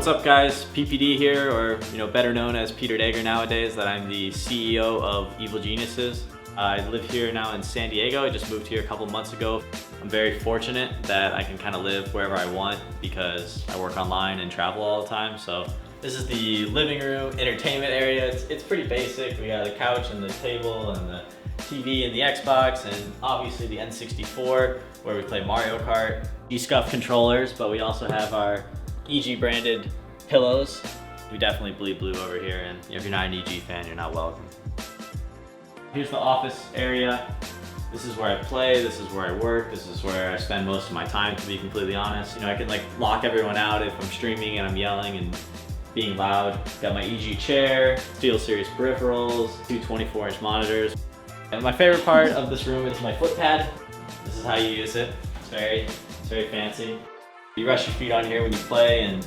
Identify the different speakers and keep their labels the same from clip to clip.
Speaker 1: What's up guys, PPD here, or better known as Peter Dager nowadays, that I'm the CEO of Evil Geniuses. I live here now in San Diego. I just moved here a couple months ago. I'm very fortunate that I can kind of live wherever I want because I work online and travel all the time. So this is the living room, entertainment area. It's pretty basic. We got a couch and the table and the TV and the Xbox and obviously the N64 where we play Mario Kart. E-Scuff controllers, but we also have our EG branded pillows. We definitely bleed blue over here, and if you're not an EG fan, you're not welcome. Here's the office area. This is where I play, this is where I work, this is where I spend most of my time, to be completely honest. I can lock everyone out if I'm streaming and I'm yelling and being loud. Got my EG chair, SteelSeries peripherals, two 24-inch monitors. And my favorite part of this room is my foot pad. This is how you use it. It's very fancy. You rest your feet on here when you play and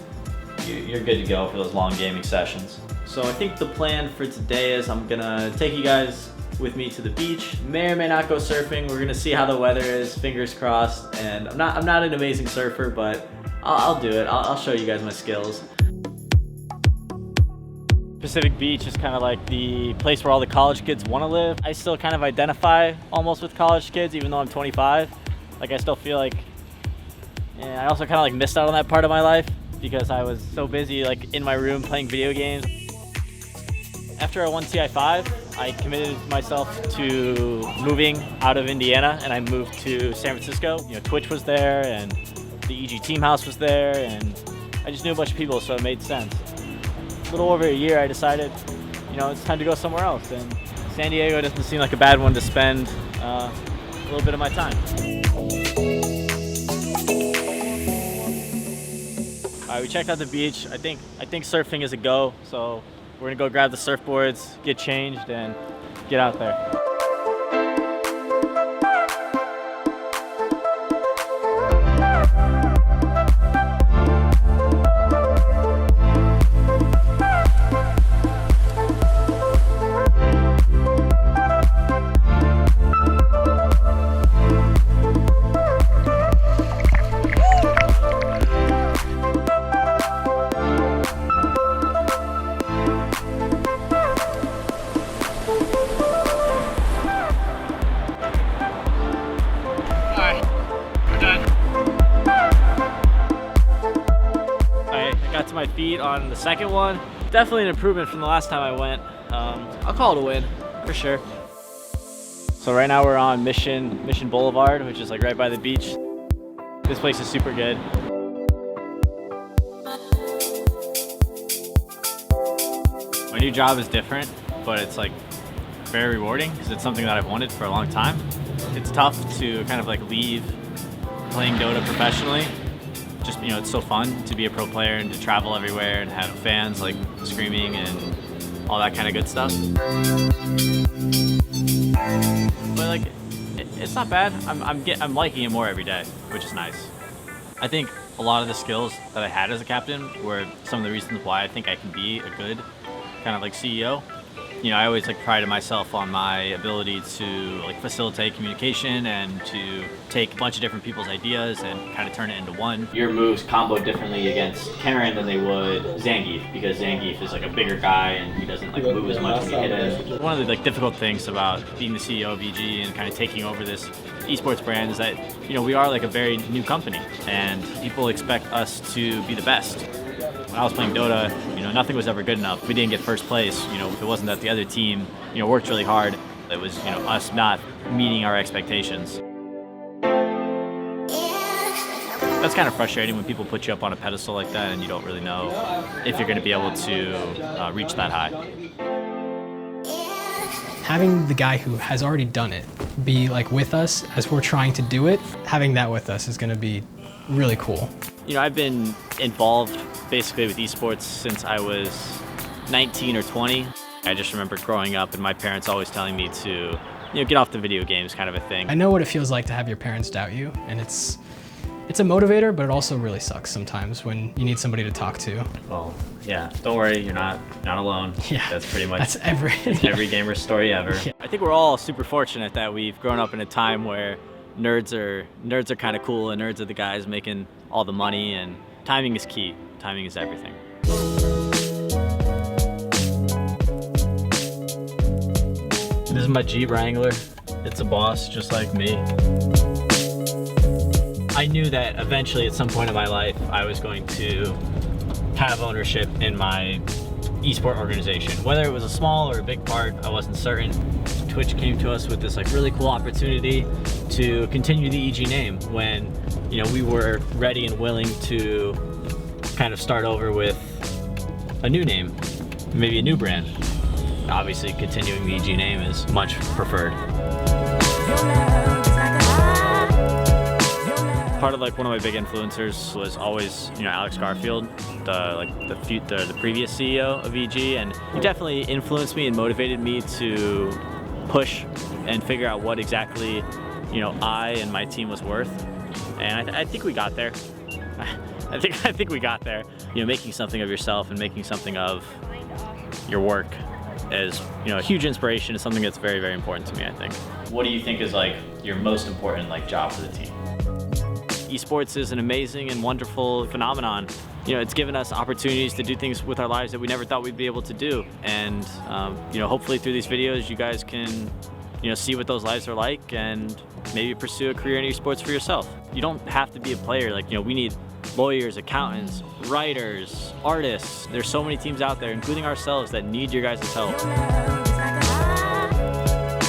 Speaker 1: you're good to go for those long gaming sessions. So I think the plan for today is I'm gonna take you guys with me to the beach. May or may not go surfing. We're gonna see how the weather is, fingers crossed. And I'm not an amazing surfer, but I'll do it. I'll show you guys my skills. Pacific Beach is kind of like the place where all the college kids want to live. I still kind of identify almost with college kids, even though I'm 25. I still feel like, I also kind of missed out on that part of my life because I was so busy in my room playing video games. After I won TI5, I committed myself to moving out of Indiana and I moved to San Francisco. Twitch was there and the EG team house was there and I just knew a bunch of people, so it made sense. A little over a year, I decided, it's time to go somewhere else, and San Diego doesn't seem like a bad one to spend a little bit of my time. All right, we checked out the beach. I think surfing is a go, so we're gonna go grab the surfboards, get changed, and get out there. To my feet on the second one. Definitely an improvement from the last time I went. I'll call it a win for sure. So right now we're on Mission Boulevard, which is right by the beach. This place is super good. My new job is different, but it's very rewarding because it's something that I've wanted for a long time. It's tough to kind of leave playing Dota professionally. Just, it's so fun to be a pro player and to travel everywhere and have fans screaming and all that kind of good stuff. But it's not bad. I'm liking it more every day, which is nice. I think a lot of the skills that I had as a captain were some of the reasons why I think I can be a good kind of CEO. I always prided myself on my ability to facilitate communication and to take a bunch of different people's ideas and kind of turn it into one. Your moves combo differently against Karen than they would Zangief, because Zangief is a bigger guy and he doesn't move as much when you hit him. One of the difficult things about being the CEO of EG and kind of taking over this esports brand is that we are a very new company and people expect us to be the best. When I was playing Dota, nothing was ever good enough. We didn't get first place, if it wasn't that the other team, worked really hard. It was, us not meeting our expectations. That's kind of frustrating when people put you up on a pedestal like that and you don't really know if you're going to be able to reach that high.
Speaker 2: Having the guy who has already done it be with us as we're trying to do it, having that with us is going to be really cool.
Speaker 1: I've been involved basically with esports since I was 19 or 20. I just remember growing up and my parents always telling me to, get off the video games kind of a thing.
Speaker 2: I know what it feels like to have your parents doubt you, and it's a motivator, but it also really sucks sometimes when you need somebody to talk to.
Speaker 1: Well, yeah, don't worry, you're not alone.
Speaker 2: Yeah,
Speaker 1: that's pretty much
Speaker 2: every
Speaker 1: gamer's story ever. Yeah. I think we're all super fortunate that we've grown up in a time where nerds are kind of cool and nerds are the guys making all the money, and timing is key. Timing is everything. is my Jeep Wrangler. It's a boss just like me. I knew that eventually at some point in my life I was going to have ownership in my esport organization. Whether it was a small or a big part, I wasn't certain. Twitch came to us with this like really cool opportunity to continue the EG name when, you know, we were ready and willing to kind of start over with a new name, maybe a new brand. Obviously continuing the EG name is much preferred. Part of like one of my big influencers was always, you know, Alex Garfield, the previous CEO of EG, and he definitely influenced me and motivated me to push and figure out what exactly, you know, I and my team was worth. And I think we got there. I think we got there. You know, making something of yourself and making something of your work is, you know, a huge inspiration. Is something that's very, very important to me, I think. What do you think is like your most important like job for the team? Esports is an amazing and wonderful phenomenon. You know, it's given us opportunities to do things with our lives that we never thought we'd be able to do. And, you know, hopefully through these videos, you guys can, you know, see what those lives are like and maybe pursue a career in esports for yourself. You don't have to be a player. Like, you know, we need lawyers, accountants, writers, artists. There's so many teams out there, including ourselves, that need your guys' help.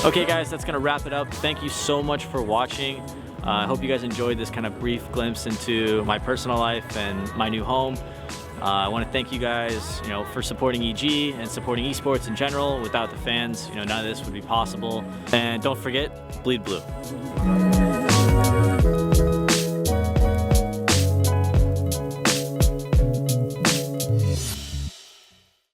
Speaker 1: Okay guys, that's gonna wrap it up. Thank you so much for watching. I hope you guys enjoyed this kind of brief glimpse into my personal life and my new home. I want to thank you guys, you know, for supporting EG and supporting esports in general. Without the fans, you know, none of this would be possible. And don't forget, bleed blue.